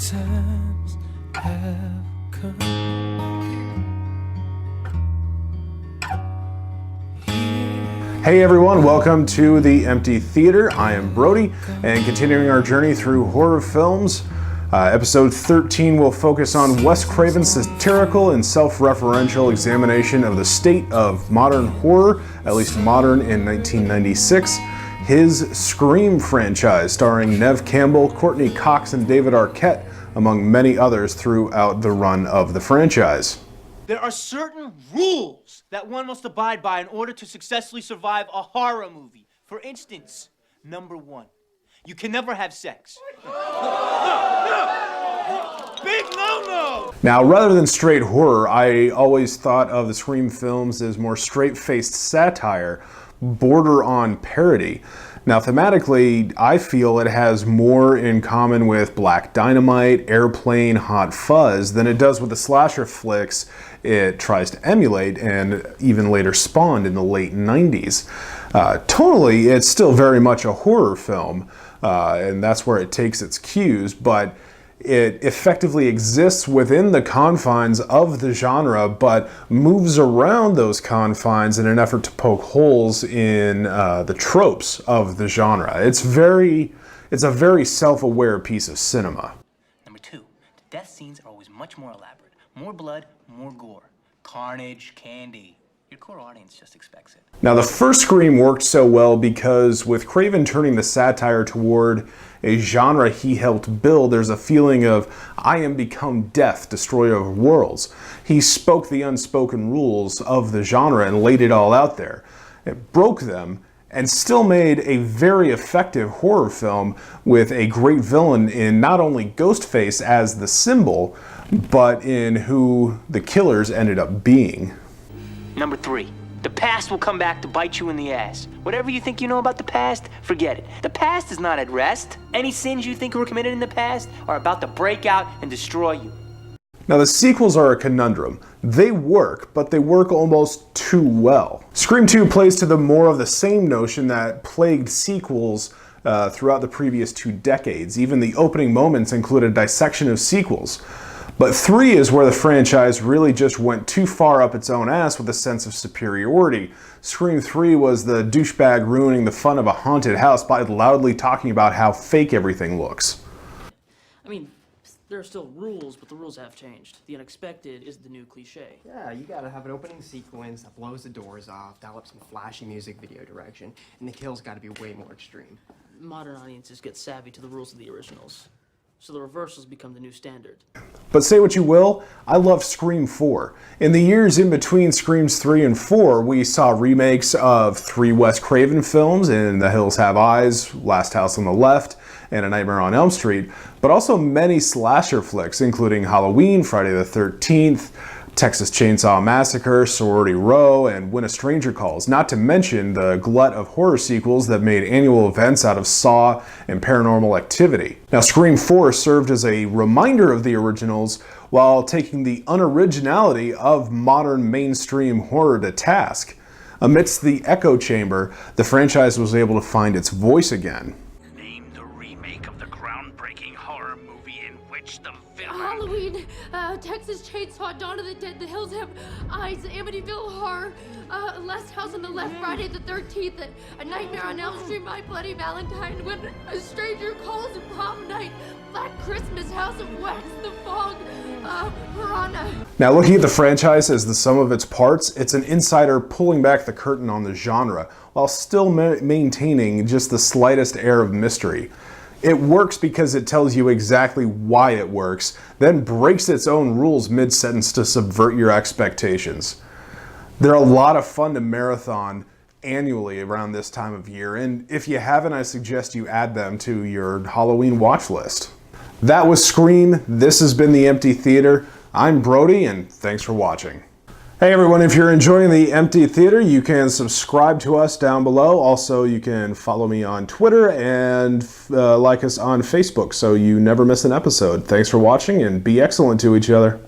times have come. Hey everyone, welcome to The Empty Theater. I am Brody, and continuing our journey through horror films, episode 13 will focus on Wes Craven's satirical and self-referential examination of the state of modern horror, at least modern in 1996. His Scream franchise, starring Neve Campbell, Courtney Cox, and David Arquette, among many others throughout the run of the franchise. There are certain rules that one must abide by in order to successfully survive a horror movie. For instance, number 1, you can never have sex. Big no-no! Now, rather than straight horror, I always thought of the Scream films as more straight-faced satire, border on parody. Now, thematically, I feel it has more in common with Black Dynamite, Airplane, Hot Fuzz than it does with the slasher flicks it tries to emulate and even later spawned in the late 90s. Tonally, it's still very much a horror film, and that's where it takes its cues, but it effectively exists within the confines of the genre, but moves around those confines in an effort to poke holes in the tropes of the genre. It's a very self-aware piece of cinema. Number 2, the death scenes are always much more elaborate. More blood, more gore. Carnage, candy. Your core audience just expects it. Now, the first Scream worked so well because with Craven turning the satire toward a genre he helped build, there's a feeling of, I am become death, destroyer of worlds. He spoke the unspoken rules of the genre and laid it all out there. It broke them and still made a very effective horror film with a great villain in not only Ghostface as the symbol, but in who the killers ended up being. Number 3, the past will come back to bite you in the ass. Whatever you think you know about the past, forget it. The past is not at rest. Any sins you think were committed in the past are about to break out and destroy you. Now, the sequels are a conundrum. They work, but they work almost too well. Scream 2 plays to the more of the same notion that plagued sequels throughout the previous 2 decades. Even the opening moments include a dissection of sequels. But 3 is where the franchise really just went too far up its own ass with a sense of superiority. Scream 3 was the douchebag ruining the fun of a haunted house by loudly talking about how fake everything looks. I mean, there are still rules, but the rules have changed. The unexpected is the new cliche. Yeah, you gotta have an opening sequence that blows the doors off, dial up some flashy music video direction, and the kills gotta be way more extreme. Modern audiences get savvy to the rules of the originals, so the reversals become the new standard. But say what you will, I love Scream 4. In the years in between Screams 3 and 4, we saw remakes of 3 Wes Craven films in The Hills Have Eyes, Last House on the Left, and A Nightmare on Elm Street, but also many slasher flicks, including Halloween, Friday the 13th, Texas Chainsaw Massacre, Sorority Row, and When a Stranger Calls, not to mention the glut of horror sequels that made annual events out of Saw and Paranormal Activity. Now, Scream 4 served as a reminder of the originals while taking the unoriginality of modern mainstream horror to task. Amidst the echo chamber, the franchise was able to find its voice again. Name the remake of the groundbreaking horror movie in which the villain... Halloween, Texas Chainsaw, Dawn of the Dead, The Hills Have Eyes, Amityville Horror, Last House on the Left, Friday the 13th, A Nightmare on Elm Street, My Bloody Valentine, When a Stranger Calls, Prom Night, Black Christmas, House of Wax, The Fog, Piranha. Now, looking at the franchise as the sum of its parts, it's an insider pulling back the curtain on the genre, while still maintaining just the slightest air of mystery. It works because it tells you exactly why it works, then breaks its own rules mid-sentence to subvert your expectations. They're a lot of fun to marathon annually around this time of year, and if you haven't, I suggest you add them to your Halloween watch list. That was Scream. This has been The Empty Theater. I'm Brody, and thanks for watching. Hey everyone, if you're enjoying The Empty Theater, you can subscribe to us down below. Also, you can follow me on Twitter and like us on Facebook so you never miss an episode. Thanks for watching, and be excellent to each other.